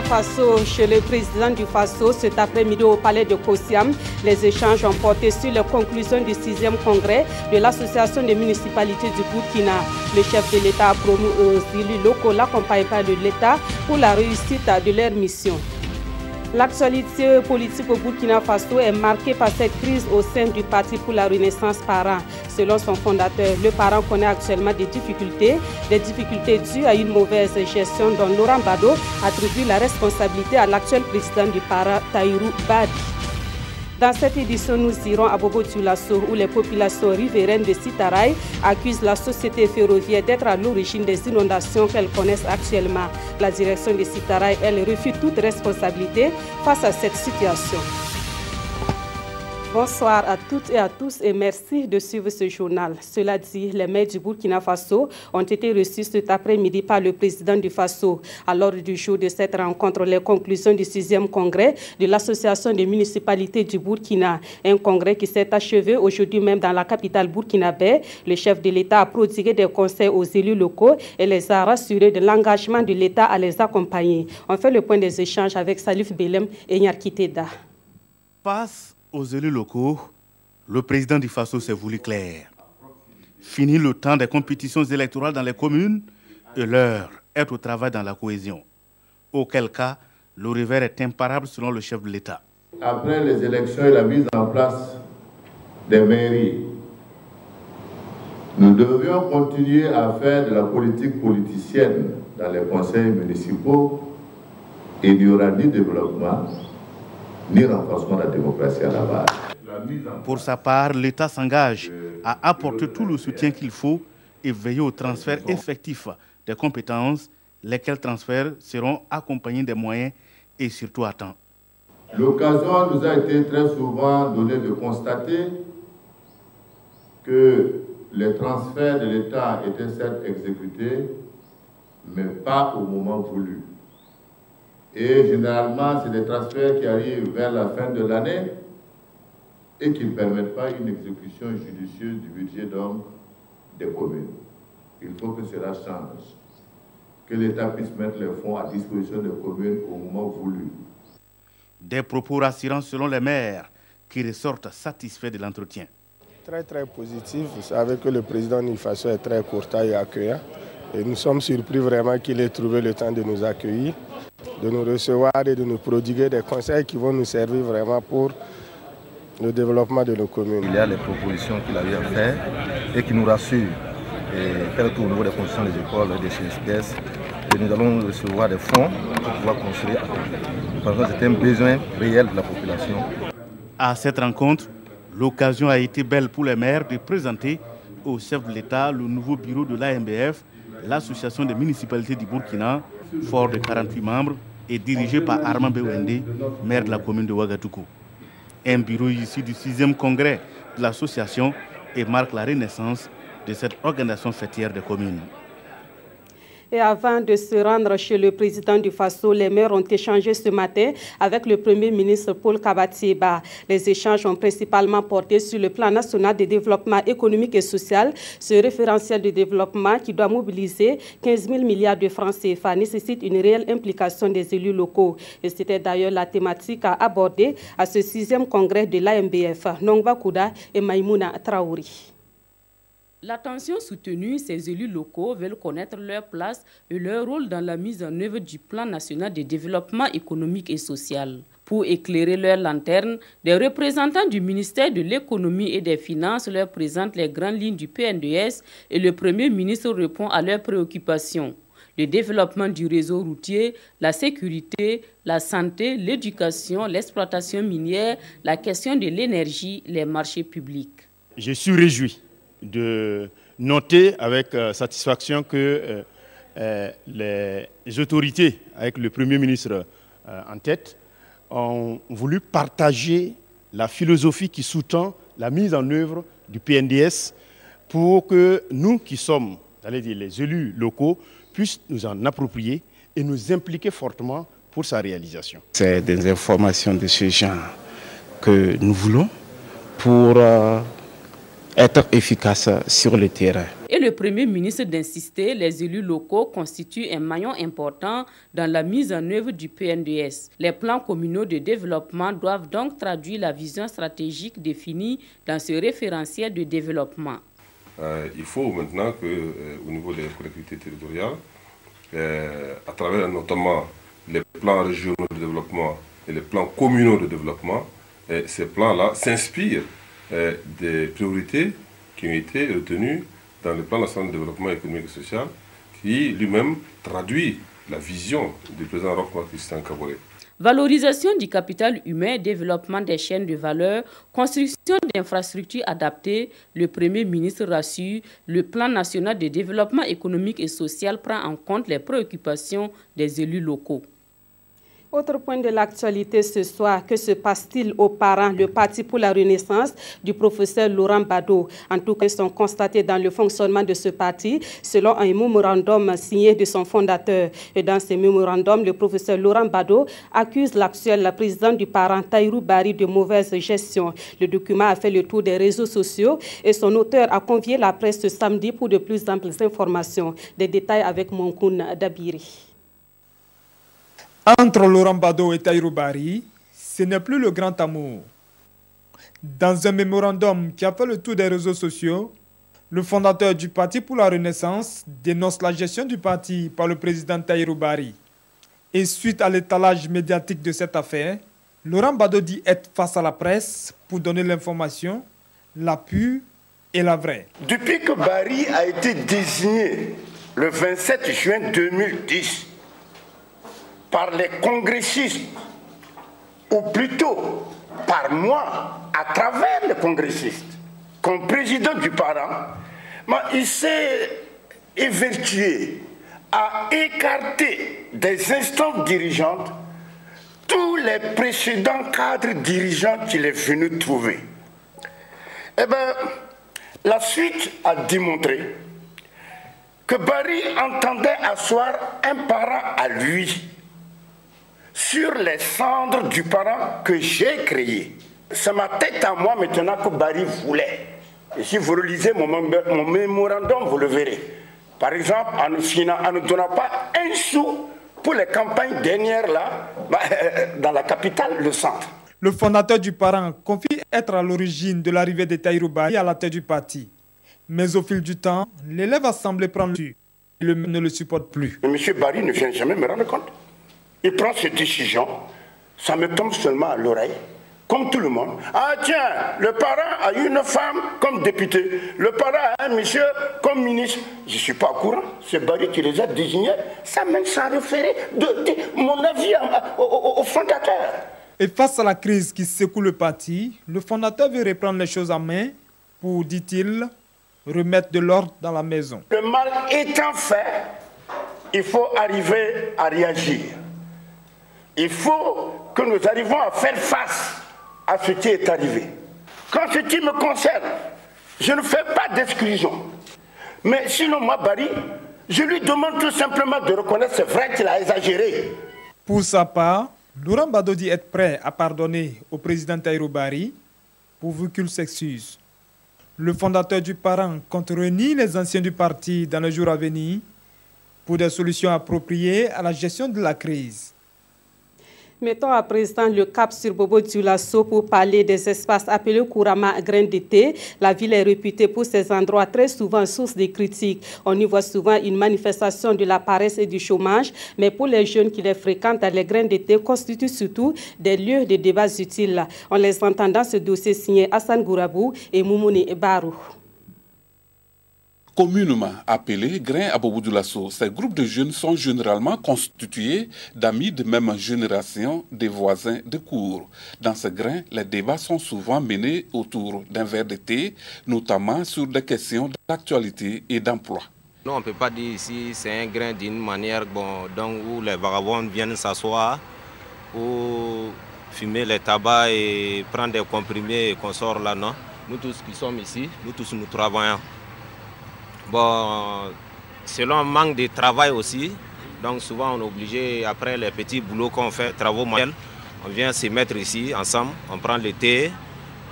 Faso, chez le président du Faso, cet après-midi au palais de Kosiam, les échanges ont porté sur les conclusions du 6e congrès de l'association des municipalités du Burkina. Le chef de l'État a promu aux élus locaux l'accompagnement de l'État pour la réussite de leur mission. L'actualité politique au Burkina Faso est marquée par cette crise au sein du Parti pour la Renaissance Parent. Selon son fondateur, le parent connaît actuellement des difficultés dues à une mauvaise gestion dont Laurent Bado attribue la responsabilité à l'actuel président du parent, Tahirou Badi. Dans cette édition, nous irons à Bobo-Dioulasso où les populations riveraines de Sitaraï accusent la société ferroviaire d'être à l'origine des inondations qu'elles connaissent actuellement. La direction de Sitaraï, elle, refuse toute responsabilité face à cette situation. Bonsoir à toutes et à tous et merci de suivre ce journal. Cela dit, les maires du Burkina Faso ont été reçus cet après-midi par le président du Faso. À l'ordre du jour de cette rencontre, les conclusions du 6e congrès de l'Association des municipalités du Burkina. Un congrès qui s'est achevé aujourd'hui même dans la capitale burkinabé. Le chef de l'État a prodigué des conseils aux élus locaux et les a rassurés de l'engagement de l'État à les accompagner. On fait le point des échanges avec Salif Belem et Nyarkiteda. Face aux élus locaux, le président du Faso s'est voulu clair. Fini le temps des compétitions électorales dans les communes et l'heure est au travail dans la cohésion. Auquel cas, le revers est imparable selon le chef de l'État. Après les élections et la mise en place des mairies, nous devions continuer à faire de la politique politicienne dans les conseils municipaux et il n'y aura ni développement, ni renforcement de la démocratie à la base. Pour sa part, l'État s'engage à apporter tout le soutien qu'il faut et veiller au transfert effectif des compétences, lesquels transferts seront accompagnés des moyens et surtout à temps. L'occasion nous a été très souvent donnée de constater que les transferts de l'État étaient certes exécutés, mais pas au moment voulu. Et généralement, c'est des transferts qui arrivent vers la fin de l'année et qui ne permettent pas une exécution judicieuse du budget donc des communes. Il faut que cela change, que l'État puisse mettre les fonds à disposition des communes au moment voulu. Des propos rassurants selon les maires qui ressortent satisfaits de l'entretien. Très positif. Vous savez que le président du Faso est très courtois et accueillant. Et nous sommes surpris vraiment qu'il ait trouvé le temps de nous accueillir, de nous recevoir et de nous prodiguer des conseils qui vont nous servir vraiment pour le développement de nos communes. Il y a les propositions qu'il a eu à faire et qui nous rassurent. Et faire le tour au niveau des constructions des écoles et des CSPS. Et nous allons recevoir des fonds pour pouvoir construire. Parce que c'est un besoin réel de la population. À cette rencontre, l'occasion a été belle pour les maires de présenter au chef de l'État le nouveau bureau de l'AMBF, l'association des municipalités du Burkina, fort de 48 membres et dirigé par Armand Bewende, maire de la commune de Ouagadougou. Un bureau issu du 6e congrès de l'association et marque la renaissance de cette organisation fêtière des communes. Et avant de se rendre chez le président du Faso, les maires ont échangé ce matin avec le Premier ministre Paul Kabatieba. Les échanges ont principalement porté sur le plan national de développement économique et social. Ce référentiel de développement qui doit mobiliser 15 000 milliards de francs CFA nécessite une réelle implication des élus locaux. Et c'était d'ailleurs la thématique à aborder à ce 6e congrès de l'AMBF. Nongba Kouda et Maïmouna Traouri. L'attention soutenue, ces élus locaux veulent connaître leur place et leur rôle dans la mise en œuvre du plan national de développement économique et social. Pour éclairer leur lanterne, des représentants du ministère de l'économie et des finances leur présentent les grandes lignes du PNDS et le Premier ministre répond à leurs préoccupations. Le développement du réseau routier, la sécurité, la santé, l'éducation, l'exploitation minière, la question de l'énergie, les marchés publics. Je suis réjoui de noter avec satisfaction que les autorités, avec le Premier ministre en tête, ont voulu partager la philosophie qui sous-tend la mise en œuvre du PNDS pour que nous qui sommes, les élus locaux, puissent nous en approprier et nous impliquer fortement pour sa réalisation. C'est des informations de ce genre que nous voulons pour être efficace sur le terrain. Et le Premier ministre d'insister, les élus locaux constituent un maillon important dans la mise en œuvre du PNDS. Les plans communaux de développement doivent donc traduire la vision stratégique définie dans ce référentiel de développement. Il faut maintenant qu'au niveau des collectivités territoriales, à travers notamment les plans régionaux de développement et les plans communaux de développement, ces plans-là s'inspirent des priorités qui ont été retenues dans le plan national de développement économique et social, qui lui-même traduit la vision du président Roch-Marc Christian Kaboré. Valorisation du capital humain, développement des chaînes de valeur, construction d'infrastructures adaptées, le Premier ministre rassure, le plan national de développement économique et social prend en compte les préoccupations des élus locaux. Autre point de l'actualité ce soir, que se passe-t-il aux parents? Le Parti pour la Renaissance du professeur Laurent Badot. En tout cas, ils sont constatés dans le fonctionnement de ce parti, selon un mémorandum signé de son fondateur. Et dans ce mémorandum, le professeur Laurent Badot accuse l'actuel président du parent, Tahirou Barry, de mauvaise gestion. Le document a fait le tour des réseaux sociaux et son auteur a convié la presse ce samedi pour de plus amples informations. Des détails avec Monkoun Dabiri. Entre Laurent Badot et Tahirou Barry, ce n'est plus le grand amour. Dans un mémorandum qui a fait le tour des réseaux sociaux, le fondateur du Parti pour la Renaissance dénonce la gestion du parti par le président Tahirou Barry. Et suite à l'étalage médiatique de cette affaire, Laurent Badot dit être face à la presse pour donner l'information, la pure et la vraie. Depuis que Barry a été désigné le 27 juin 2010, par les congressistes, ou plutôt par moi, à travers les congressistes, comme président du parent, il s'est évertué à écarter des instances dirigeantes tous les précédents cadres dirigeants qu'il est venu trouver. Eh bien, la suite a démontré que Barry entendait asseoir un parent à lui sur les cendres du parent que j'ai créé. C'est ma tête à moi maintenant que Barry voulait. Et si vous relisez mon mémorandum, vous le verrez. Par exemple, en ne donnant pas un sou pour les campagnes dernières là, dans la capitale, le centre. Le fondateur du parent confie être à l'origine de l'arrivée de Tahirou Barry à la tête du parti. Mais au fil du temps, l'élève a semblé prendre le dessus. Le ne le supporte plus. Mais M. Barry ne vient jamais me rendre compte. Il prend ses décisions, ça me tombe seulement à l'oreille, comme tout le monde. Ah tiens, le parent a une femme comme député, le parent a un monsieur comme ministre. Je ne suis pas au courant, c'est Barry qui les a désignés, ça même sans référer de mon avis au fondateur. Et face à la crise qui secoue le parti, le fondateur veut reprendre les choses en main pour, dit-il, remettre de l'ordre dans la maison. Le mal étant fait, il faut arriver à réagir. Il faut que nous arrivions à faire face à ce qui est arrivé. Quand ce qui me concerne, je ne fais pas d'exclusion. Mais sinon, moi, Barry, je lui demande tout simplement de reconnaître, c'est vrai qu'il a exagéré. Pour sa part, Laurent Badot dit être prêt à pardonner au président Tahirou Barry pourvu qu'il s'excuse. Le fondateur du parent compte réunir les anciens du parti dans les jours à venir pour des solutions appropriées à la gestion de la crise. Mettons à présent le cap sur Bobo Dioulasso pour parler des espaces appelés couramment grains d'été. La ville est réputée pour ces endroits très souvent source de critiques. On y voit souvent une manifestation de la paresse et du chômage, mais pour les jeunes qui les fréquentent, les grains d'été constituent surtout des lieux de débats utiles. On les entend dans ce dossier signé Hassan Gourabou et Moumouni Barou. Communément appelés grains à Bobo Dioulasso, ces groupes de jeunes sont généralement constitués d'amis de même génération des voisins de cour. Dans ces grains, les débats sont souvent menés autour d'un verre de thé, notamment sur des questions d'actualité et d'emploi. Non, on ne peut pas dire ici c'est un grain d'une manière donc, où les vagabonds viennent s'asseoir ou fumer les tabacs et prendre des comprimés et qu'on sort là, non. Nous tous qui sommes ici, nous tous nous travaillons. Bon, selon un manque de travail aussi, donc souvent on est obligé, après les petits boulots qu'on fait, travaux manuels, on vient se mettre ici ensemble, on prend le thé,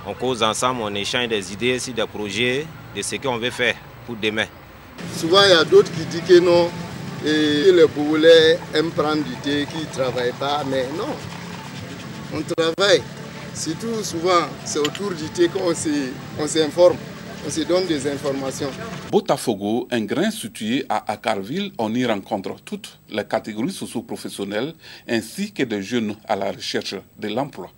on cause ensemble, on échange des idées sur des projets, de ce qu'on veut faire pour demain. Souvent, il y a d'autres qui disent que non, et les Boulais aiment prendre du thé, qu'ils ne travaillent pas, mais non, on travaille. Surtout, souvent, c'est autour du thé qu'on s'informe, on se donne des informations. Botafogo, un grain situé à Akarville, on y rencontre toutes les catégories socio-professionnelles ainsi que des jeunes à la recherche de l'emploi.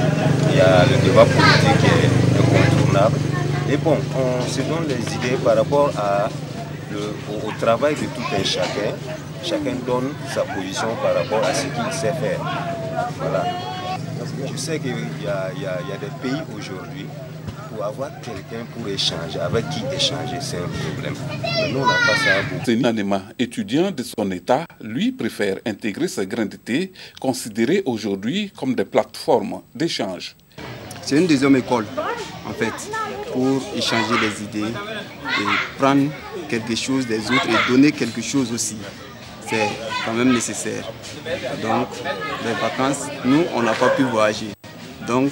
Il y a le débat politique qui est incontournable. Et bon, on se donne les idées par rapport au travail de tout un chacun. Chacun donne sa position par rapport à ce qu'il sait faire. Voilà. Je sais qu'il y a des pays aujourd'hui, pour avoir quelqu'un pour échanger, avec qui échanger, c'est un problème. Mais nous, on n'a pas ça à bout. Senanema, étudiant de son état, lui préfère intégrer ces grains de thé, considérés aujourd'hui comme des plateformes d'échange. C'est une deuxième école, en fait, pour échanger les idées et prendre quelque chose des autres et donner quelque chose aussi. C'est quand même nécessaire. Donc, les vacances, nous, on n'a pas pu voyager. Donc,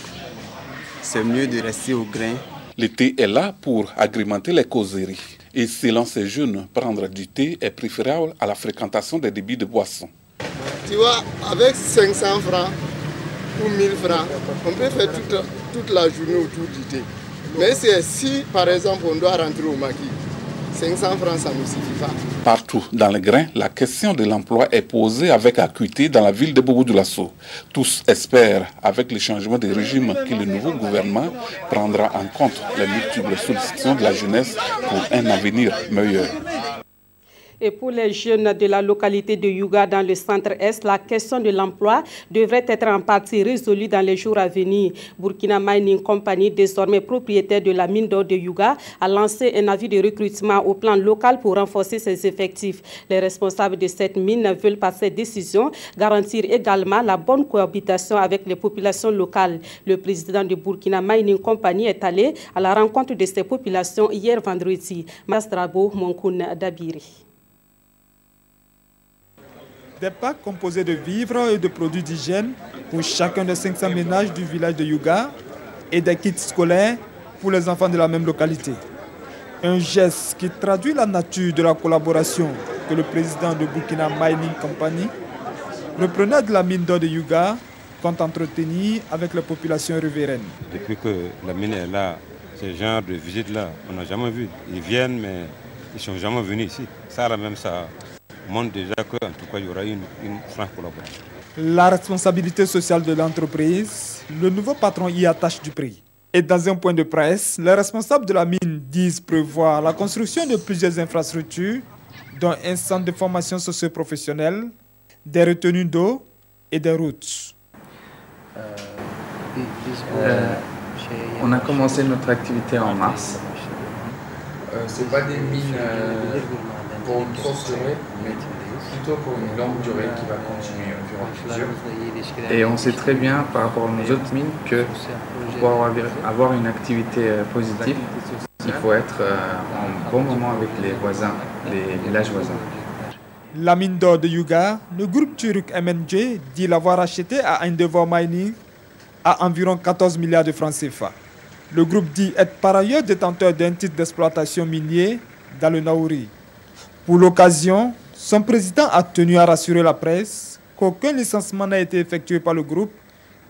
c'est mieux de rester au grain. Le thé est là pour agrémenter les causeries. Et selon ces jeunes, prendre du thé est préférable à la fréquentation des débits de boissons. Tu vois, avec 500 francs ou 1000 francs, on peut faire toute la journée autour du thé. Mais si, par exemple, on doit rentrer au maquis, 500 francs, ça ne suffit pas. Partout dans le grain, la question de l'emploi est posée avec acuité dans la ville de Bobo-Dioulasso. Tous espèrent, avec le changement de régime, que le nouveau gouvernement prendra en compte les multiples sollicitations de la jeunesse pour un avenir meilleur. Et pour les jeunes de la localité de Youga dans le centre-est, la question de l'emploi devrait être en partie résolue dans les jours à venir. Burkina Mining Company, désormais propriétaire de la mine d'or de Youga, a lancé un avis de recrutement au plan local pour renforcer ses effectifs. Les responsables de cette mine veulent par cette décision garantir également la bonne cohabitation avec les populations locales. Le président de Burkina Mining Company est allé à la rencontre de ces populations hier vendredi. Mastrabo Monkoun Dabiri. Des packs composés de vivres et de produits d'hygiène pour chacun des 500 ménages du village de Youga et des kits scolaires pour les enfants de la même localité. Un geste qui traduit la nature de la collaboration que le président de Burkina Mining Company, repreneur de la mine d'or de Youga, compte entretenir avec les populations riveraines. Depuis que la mine est là, ce genre de visite-là, on n'a jamais vu. Ils viennent, mais ils ne sont jamais venus ici. Ça, là même, ça montre déjà qu'en tout cas, il y aura une franche collaboration. La responsabilité sociale de l'entreprise, le nouveau patron y attache du prix. Et dans un point de presse, les responsables de la mine disent prévoir la construction de plusieurs infrastructures, dont un centre de formation socio-professionnelle, des retenues d'eau et des routes. On a commencé notre activité en mars. Ce n'est pas des mines pour une courte durée, mais plutôt pour une longue durée qui va continuer au fur et à mesure. Et on sait très bien par rapport aux autres mines que pour avoir une activité positive, il faut être en bon moment avec les voisins, les villages voisins. La mine d'or de Youga, le groupe turc MNJ dit l'avoir acheté à Endeavour Mining à environ 14 milliards de francs CFA. Le groupe dit être par ailleurs détenteur d'un titre d'exploitation minier dans le Naouri. Pour l'occasion, son président a tenu à rassurer la presse qu'aucun licenciement n'a été effectué par le groupe,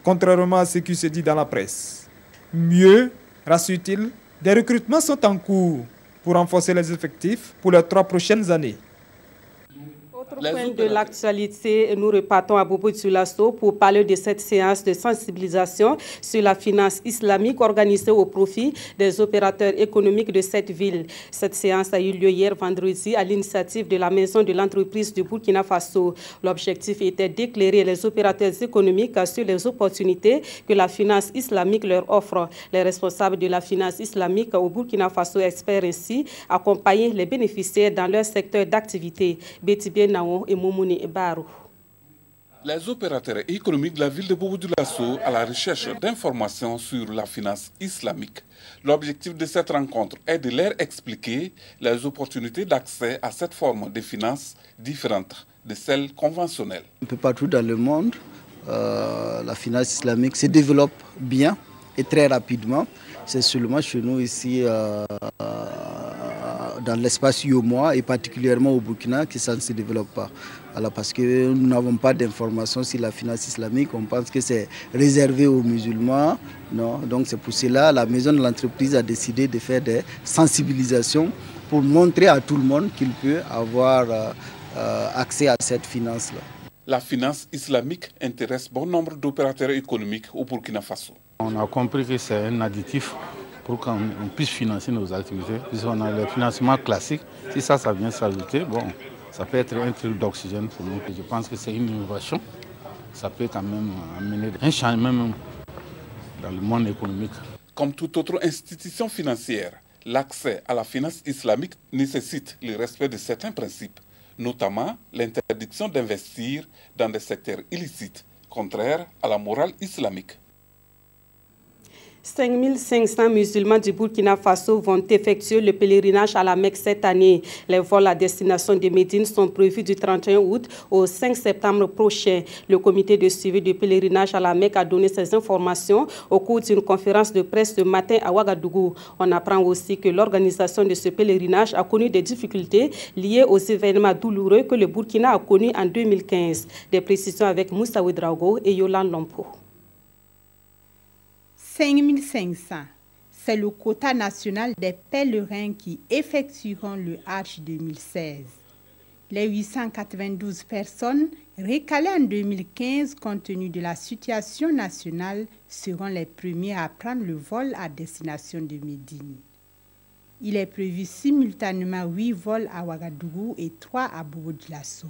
contrairement à ce qui se dit dans la presse. Mieux, rassure-t-il, des recrutements sont en cours pour renforcer les effectifs pour les 3 prochaines années. Autre point de l'actualité, nous repartons à Bobo-Dioulasso pour parler de cette séance de sensibilisation sur la finance islamique organisée au profit des opérateurs économiques de cette ville. Cette séance a eu lieu hier vendredi à l'initiative de la Maison de l'entreprise du Burkina Faso. L'objectif était d'éclairer les opérateurs économiques sur les opportunités que la finance islamique leur offre. Les responsables de la finance islamique au Burkina Faso espèrent ainsi accompagner les bénéficiaires dans leur secteur d'activité. Les opérateurs économiques de la ville de Bobo-Dioulasso à la recherche d'informations sur la finance islamique. L'objectif de cette rencontre est de leur expliquer les opportunités d'accès à cette forme de finance différente de celles conventionnelles. Un peu partout dans le monde, la finance islamique se développe bien et très rapidement. C'est seulement chez nous ici dans l'espace UOMOA et particulièrement au Burkina que ça ne se développe pas. Alors parce que nous n'avons pas d'informations sur la finance islamique, on pense que c'est réservé aux musulmans. Non, donc c'est pour cela la maison de l'entreprise a décidé de faire des sensibilisations pour montrer à tout le monde qu'il peut avoir accès à cette finance-là. La finance islamique intéresse bon nombre d'opérateurs économiques au Burkina Faso. On a compris que c'est un additif pour qu'on puisse financer nos activités. Puisqu'on a le financement classique, si ça vient s'ajouter, bon, ça peut être un truc d'oxygène pour nous. Je pense que c'est une innovation. Ça peut quand même amener un changement dans le monde économique. Comme toute autre institution financière, l'accès à la finance islamique nécessite le respect de certains principes, notamment l'interdiction d'investir dans des secteurs illicites, contraires à la morale islamique. 5500 musulmans du Burkina Faso vont effectuer le pèlerinage à la Mecque cette année. Les vols à destination de Médine sont prévus du 31 août au 5 septembre prochain. Le comité de suivi du pèlerinage à la Mecque a donné ces informations au cours d'une conférence de presse ce matin à Ouagadougou. On apprend aussi que l'organisation de ce pèlerinage a connu des difficultés liées aux événements douloureux que le Burkina a connus en 2015. Des précisions avec Moussa Ouedraogo et Yolande Lompo. 5500, c'est le quota national des pèlerins qui effectueront le Hajj 2016. Les 892 personnes recalées en 2015 compte tenu de la situation nationale seront les premiers à prendre le vol à destination de Médine. Il est prévu simultanément 8 vols à Ouagadougou et 3 à Bobo-Dioulasso.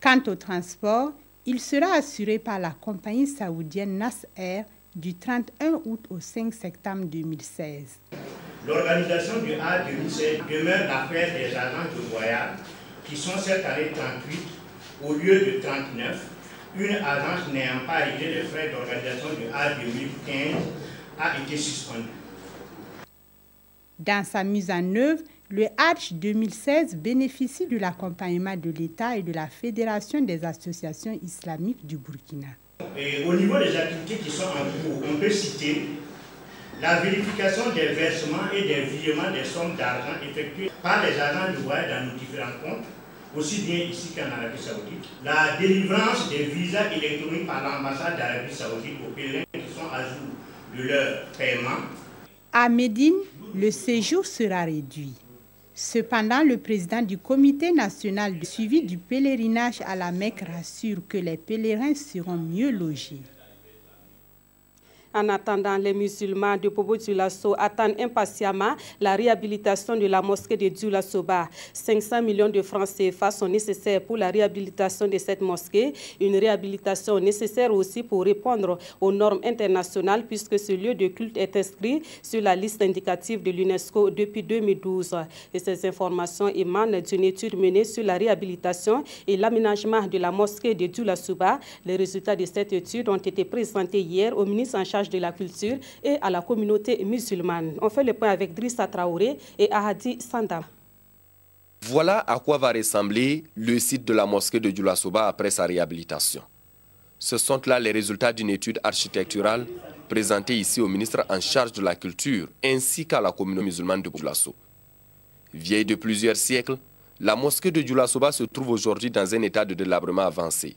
Quant au transport, il sera assuré par la compagnie saoudienne Nas Air du 31 août au 5 septembre 2016. L'organisation du Hajj 2016 demeure l'affaire des agents de voyage qui sont cette année 38 au lieu de 39. Une agence n'ayant pas réglé les frais d'organisation du Hajj 2015 a été suspendue. Dans sa mise en œuvre, le Hajj 2016 bénéficie de l'accompagnement de l'État et de la Fédération des associations islamiques du Burkina. Et au niveau des activités qui sont en cours, on peut citer la vérification des versements et des virements des sommes d'argent effectués par les agents de voyage dans nos différents comptes, aussi bien ici qu'en Arabie Saoudite, la délivrance des visas électroniques par l'ambassade d'Arabie Saoudite aux pèlerins qui sont à jour de leur paiement. À Médine, le séjour sera réduit. Cependant, le président du comité national de suivi du pèlerinage à la Mecque rassure que les pèlerins seront mieux logés. En attendant, les musulmans de Bobo-Dioulasso attendent impatiemment la réhabilitation de la mosquée de Dioulasso-Ba. 500 millions de francs CFA sont nécessaires pour la réhabilitation de cette mosquée. Une réhabilitation nécessaire aussi pour répondre aux normes internationales puisque ce lieu de culte est inscrit sur la liste indicative de l'UNESCO depuis 2012. Et ces informations émanent d'une étude menée sur la réhabilitation et l'aménagement de la mosquée de Dioulasso-Ba. Les résultats de cette étude ont été présentés hier au ministre en charge de la culture et à la communauté musulmane. On fait le point avec Drissa Traoré et Ahadi Sanda. Voilà à quoi va ressembler le site de la mosquée de Dioulasso-Ba après sa réhabilitation. Ce sont là les résultats d'une étude architecturale présentée ici au ministre en charge de la culture ainsi qu'à la communauté musulmane de Dioulasso. Vieille de plusieurs siècles, la mosquée de Dioulasso-Ba se trouve aujourd'hui dans un état de délabrement avancé.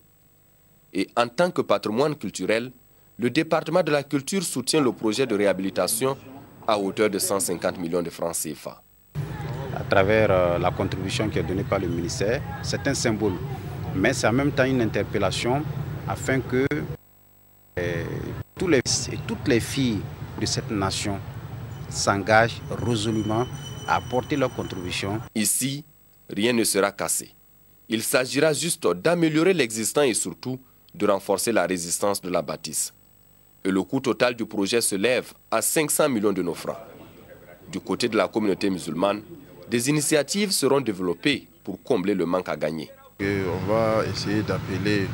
Et en tant que patrimoine culturel, le département de la culture soutient le projet de réhabilitation à hauteur de 150 millions de francs CFA. À travers la contribution qui est donnée par le ministère, c'est un symbole, mais c'est en même temps une interpellation afin que tous les fils et toutes les filles de cette nation s'engagent résolument à apporter leur contribution. Ici, rien ne sera cassé. Il s'agira juste d'améliorer l'existant et surtout de renforcer la résistance de la bâtisse. Et le coût total du projet se lève à 500 millions de nos francs. Du côté de la communauté musulmane, des initiatives seront développées pour combler le manque à gagner. On va essayer d'appeler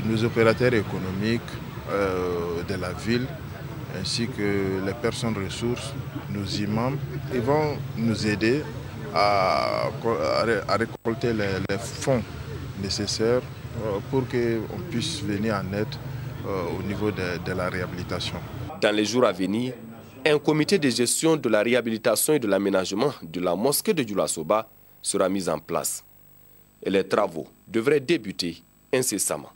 nos opérateurs économiques de la ville ainsi que les personnes ressources, nos imams. Ils vont nous aider à récolter les fonds nécessaires pour qu'on puisse venir en aide au niveau de la réhabilitation. Dans les jours à venir, Un comité de gestion de la réhabilitation et de l'aménagement de la mosquée de Djoulasoba sera mis en place. Et les travaux devraient débuter incessamment.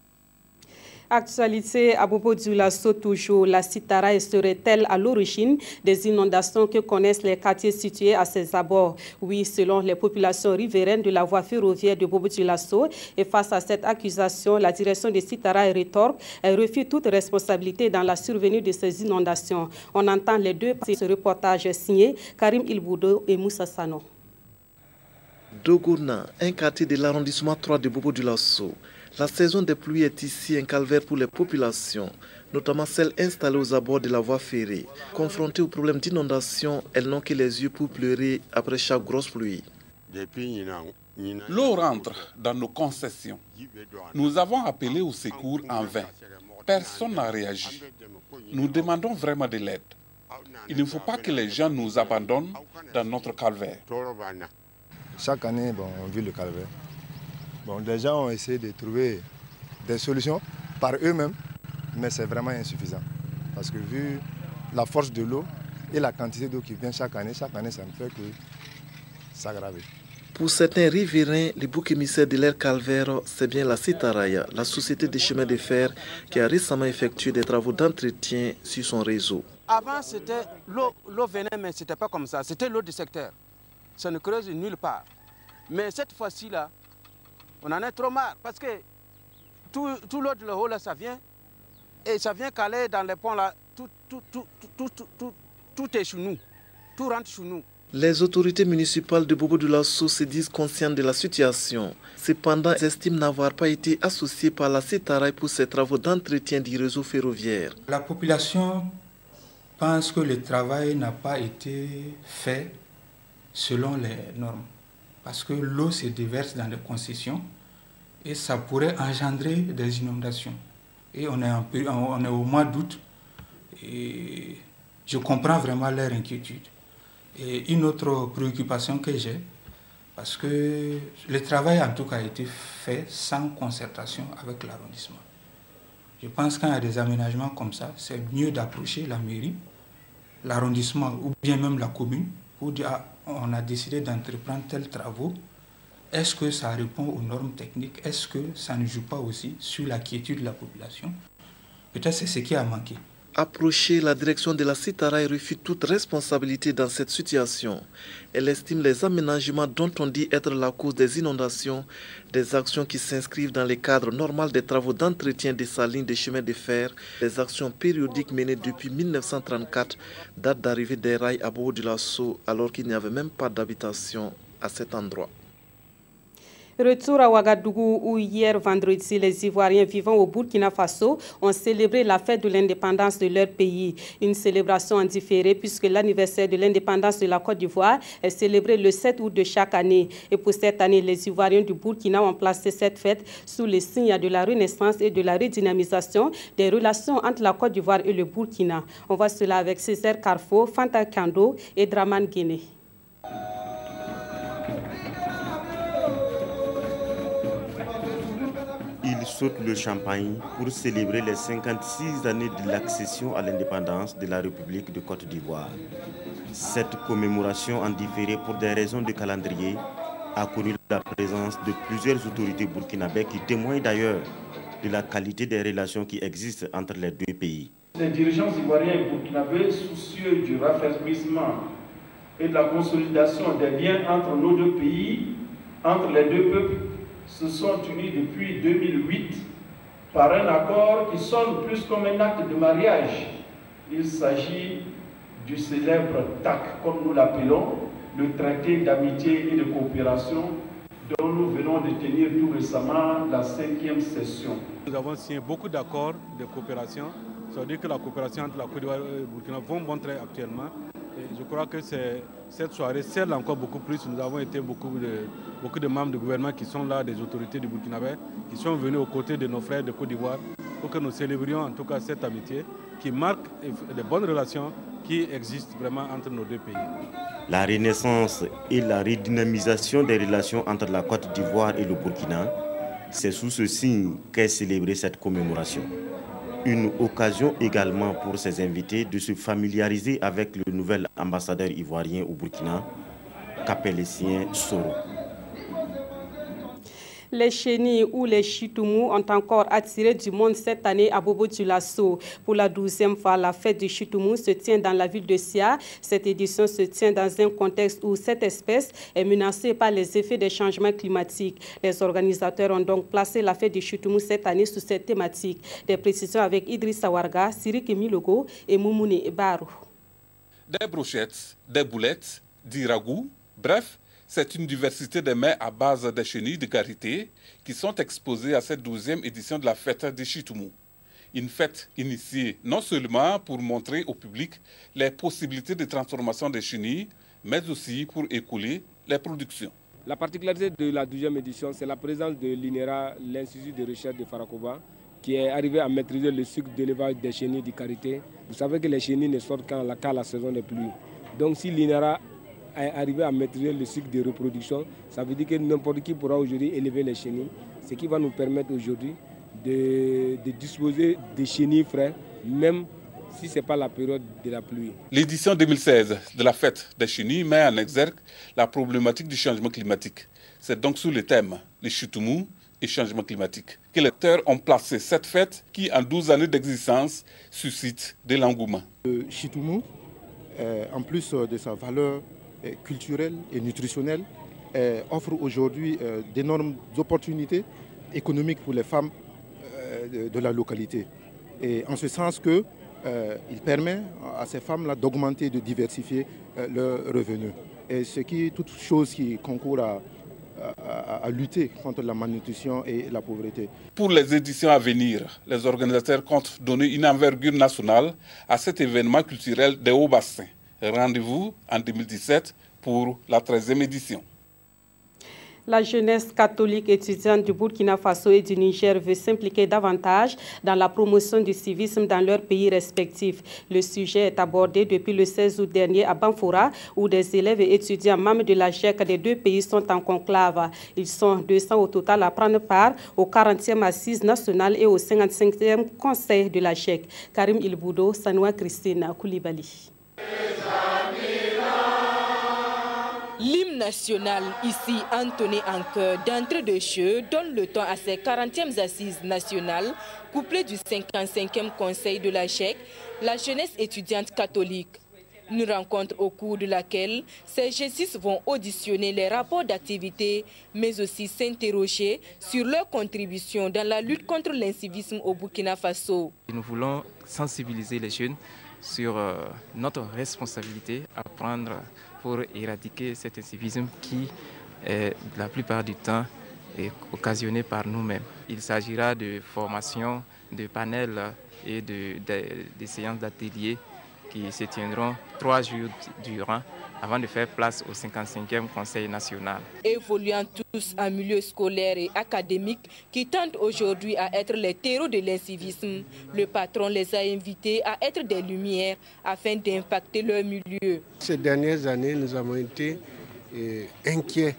Actualité à propos du Djoulasso toujours, la Citaraï serait-elle à l'origine des inondations que connaissent les quartiers situés à ses abords? Oui, selon les populations riveraines de la voie ferroviaire de Bobo Djoulasso. Et face à cette accusation, la direction de Citaraï rétorque, elle refuse toute responsabilité dans la survenue de ces inondations. On entend les deux parties. Ce reportage signé Karim Ilboudo et Moussa Sano. Dogona, un quartier de l'arrondissement 3 de Bobo Djoulasso. La saison des pluies est ici un calvaire pour les populations, notamment celles installées aux abords de la voie ferrée. Confrontées aux problèmes d'inondation, elles n'ont que les yeux pour pleurer après chaque grosse pluie. L'eau rentre dans nos concessions. Nous avons appelé au secours en vain. Personne n'a réagi. Nous demandons vraiment de l'aide. Il ne faut pas que les gens nous abandonnent dans notre calvaire. Chaque année, on vit le calvaire. Les gens ont essayé de trouver des solutions par eux-mêmes, mais c'est vraiment insuffisant. Parce que vu la force de l'eau et la quantité d'eau qui vient chaque année, ça ne fait que s'aggraver. Pour certains riverains, les boucs émissaires de leur calvaire, c'est bien la Citaraï, la société de chemin de fer, qui a récemment effectué des travaux d'entretien sur son réseau. Avant, c'était l'eau venait, mais ce n'était pas comme ça. C'était l'eau du secteur. Ça ne creuse nulle part. Mais cette fois-ci-là, on en est trop marre parce que tout l'eau de l'eau là, ça vient et ça vient caler dans les ponts là. Tout est chez nous, tout rentre chez nous. Les autorités municipales de Bobo Djoulasso se disent conscientes de la situation. Cependant, elles estiment n'avoir pas été associées par la Citaraï pour ces travaux d'entretien du réseau ferroviaire. La population pense que le travail n'a pas été fait selon les normes. Parce que l'eau se déverse dans les concessions et ça pourrait engendrer des inondations. Et on est au mois d'août et je comprends vraiment leur inquiétude. Et une autre préoccupation que j'ai, parce que le travail en tout cas a été fait sans concertation avec l'arrondissement. Je pense qu'il y a des aménagements comme ça, c'est mieux d'approcher la mairie, l'arrondissement ou bien même la commune pour dire on a décidé d'entreprendre tels travaux. Est-ce que ça répond aux normes techniques? Est-ce que ça ne joue pas aussi sur la quiétude de la population? Peut-être c'est ce qui a manqué. Approcher la direction de la Citaraï refuse toute responsabilité dans cette situation. Elle estime les aménagements dont on dit être la cause des inondations, des actions qui s'inscrivent dans le cadre normal des travaux d'entretien de sa ligne de chemin de fer, des actions périodiques menées depuis 1934, date d'arrivée des rails à Bobo Djoulasso, alors qu'il n'y avait même pas d'habitation à cet endroit. Retour à Ouagadougou où hier vendredi, les Ivoiriens vivant au Burkina Faso ont célébré la fête de l'indépendance de leur pays. Une célébration en différé puisque l'anniversaire de l'indépendance de la Côte d'Ivoire est célébré le 7 août de chaque année. Et pour cette année, les Ivoiriens du Burkina ont placé cette fête sous les signes de la renaissance et de la redynamisation des relations entre la Côte d'Ivoire et le Burkina. On voit cela avec Césaire Carrefour, Fanta Kando et Draman Guéné. Ils sautent le champagne pour célébrer les 56 années de l'accession à l'indépendance de la République de Côte d'Ivoire. Cette commémoration en différé pour des raisons de calendrier a connu la présence de plusieurs autorités burkinabées qui témoignent d'ailleurs de la qualité des relations qui existent entre les deux pays. Les dirigeants ivoiriens et burkinabés, soucieux du raffermissement et de la consolidation des liens entre nos deux pays, entre les deux peuples, se sont unis depuis 2008 par un accord qui sonne plus comme un acte de mariage. Il s'agit du célèbre TAC, comme nous l'appelons, le traité d'amitié et de coopération dont nous venons de tenir tout récemment la 5e session. Nous avons signé beaucoup d'accords de coopération. Ça veut dire que la coopération entre la Côte d'Ivoire et le Burkina vont montrer actuellement. Et je crois que cette soirée scelle encore beaucoup plus. Nous avons été beaucoup de membres du gouvernement qui sont là, des autorités du Burkinabé, qui sont venus aux côtés de nos frères de Côte d'Ivoire pour que nous célébrions en tout cas cette amitié qui marque de bonnes relations qui existent vraiment entre nos deux pays. La renaissance et la redynamisation des relations entre la Côte d'Ivoire et le Burkina, C'est sous ce signe qu'est célébrée cette commémoration. Une occasion également pour ces invités de se familiariser avec le nouvel ambassadeur ivoirien au Burkina, Capélécien Soro. Les chenilles ou les chitoumous ont encore attiré du monde cette année à Bobo-Dioulasso. Pour la 12e fois, la fête du chitoumou se tient dans la ville de Sia. Cette édition se tient dans un contexte où cette espèce est menacée par les effets des changements climatiques. Les organisateurs ont donc placé la fête du chitoumou cette année sous cette thématique. Des précisions avec Idrissa Warga, Sirik Milogo et Moumouni Barou. Des brochettes, des boulettes, du ragoût, bref, c'est une diversité de mets à base de chenilles de karité qui sont exposées à cette 12e édition de la fête des chitoumous. Une fête initiée non seulement pour montrer au public les possibilités de transformation des chenilles, mais aussi pour écouler les productions. La particularité de la 12e édition, c'est la présence de l'INERA, l'Institut de recherche de Farakoba, qui est arrivé à maîtriser le cycle d'élevage des chenilles de karité. Vous savez que les chenilles ne sortent qu'à la saison des pluies. Donc si l'INERA est arrivé à maîtriser le cycle de reproduction, ça veut dire que n'importe qui pourra aujourd'hui élever les chenilles, ce qui va nous permettre aujourd'hui de disposer des chenilles frais, même si ce n'est pas la période de la pluie. L'édition 2016 de la fête des chenilles met en exergue la problématique du changement climatique. C'est donc sous le thème les chitoumous et changement climatique que les acteurs ont placé cette fête qui, en 12 années d'existence, suscite de l'engouement. Le chitoumou, en plus de sa valeur culturelle et nutritionnelle, offre aujourd'hui d'énormes opportunités économiques pour les femmes de la localité. Et en ce sens qu'il permet à ces femmes-là d'augmenter, de diversifier leurs revenus. Et ce qui est toute chose qui concourt à lutter contre la malnutrition et la pauvreté. Pour les éditions à venir, les organisateurs comptent donner une envergure nationale à cet événement culturel des Hauts-Bassins. Rendez-vous en 2017 pour la 13e édition. La jeunesse catholique étudiante du Burkina Faso et du Niger veut s'impliquer davantage dans la promotion du civisme dans leurs pays respectifs. Le sujet est abordé depuis le 16 août dernier à Banfoura, où des élèves et étudiants membres de la JEC des deux pays sont en conclave. Ils sont 200 au total à prendre part au 40e Assise nationale et au 55e Conseil de la JEC. Karim Ilboudo, Sanoua Christine Koulibaly. L'hymne national, ici entonné en chœur d'entrée de jeu, donne le temps à ces 40e assises nationales, couplées du 55e conseil de la JEC, la jeunesse étudiante catholique. Une rencontre au cours de laquelle ces G6 vont auditionner les rapports d'activité, mais aussi s'interroger sur leur contribution dans la lutte contre l'incivisme au Burkina Faso. Nous voulons sensibiliser les jeunes sur notre responsabilité à prendre pour éradiquer cet incivisme qui, la plupart du temps, est occasionné par nous-mêmes. Il s'agira de formation, de panels et de séances d'ateliers qui se tiendront 3 jours durant avant de faire place au 55e Conseil national. Évoluant tous en milieu scolaire et académique qui tentent aujourd'hui à être les terreaux de l'incivisme, le patron les a invités à être des lumières afin d'impacter leur milieu. Ces dernières années, nous avons été inquiets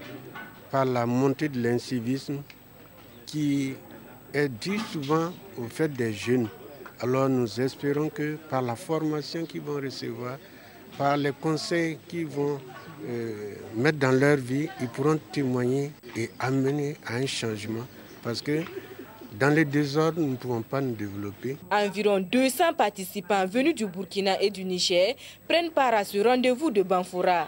par la montée de l'incivisme qui est due souvent au fait des jeunes. Alors nous espérons que par la formation qu'ils vont recevoir, par les conseils qu'ils vont mettre dans leur vie, ils pourront témoigner et amener à un changement. Parce que dans les désordres, nous ne pouvons pas nous développer. Environ 200 participants venus du Burkina et du Niger prennent part à ce rendez-vous de Banfoura.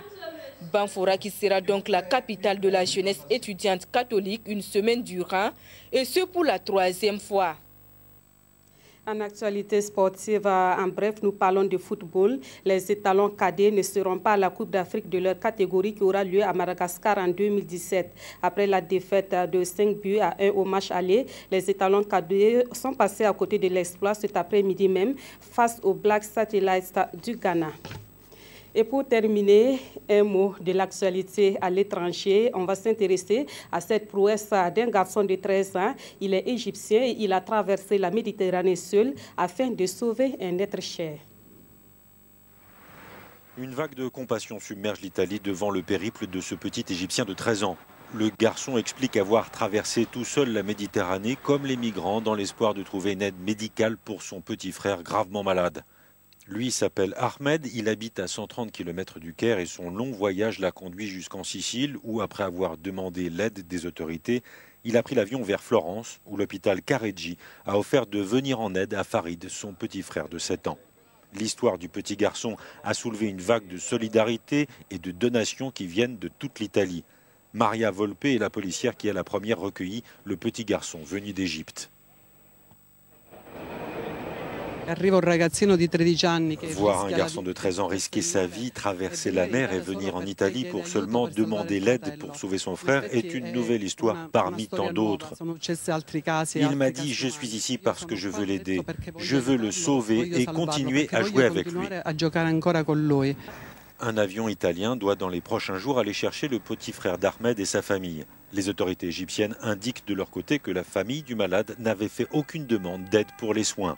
Banfoura qui sera donc la capitale de la jeunesse étudiante catholique une semaine durant, et ce pour la 3e fois. En actualité sportive, en bref, nous parlons de football. Les étalons cadets ne seront pas à la Coupe d'Afrique de leur catégorie qui aura lieu à Madagascar en 2017. Après la défaite de 5 buts à 1 au match aller, les étalons cadets sont passés à côté de l'exploit cet après-midi même face aux Black Satellites du Ghana. Et pour terminer, un mot de l'actualité à l'étranger. On va s'intéresser à cette prouesse d'un garçon de 13 ans. Il est égyptien et il a traversé la Méditerranée seul afin de sauver un être cher. Une vague de compassion submerge l'Italie devant le périple de ce petit Égyptien de 13 ans. Le garçon explique avoir traversé tout seul la Méditerranée comme les migrants dans l'espoir de trouver une aide médicale pour son petit frère gravement malade. Lui s'appelle Ahmed, il habite à 130 km du Caire et son long voyage l'a conduit jusqu'en Sicile où, après avoir demandé l'aide des autorités, il a pris l'avion vers Florence où l'hôpital Careggi a offert de venir en aide à Farid, son petit frère de 7 ans. L'histoire du petit garçon a soulevé une vague de solidarité et de donations qui viennent de toute l'Italie. Maria Volpe est la policière qui a la première recueilli le petit garçon venu d'Égypte. Voir un garçon de 13 ans risquer sa vie, traverser la mer et venir en Italie pour seulement demander l'aide pour sauver son frère est une nouvelle histoire parmi tant d'autres. Il m'a dit « Je suis ici parce que je veux l'aider, je veux le sauver et continuer à jouer avec lui ». Un avion italien doit dans les prochains jours aller chercher le petit frère d'Ahmed et sa famille. Les autorités égyptiennes indiquent de leur côté que la famille du malade n'avait fait aucune demande d'aide pour les soins.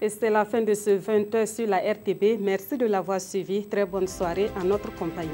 Et c'est la fin de ce 20h sur la RTB. Merci de l'avoir suivi. Très bonne soirée en notre compagnie.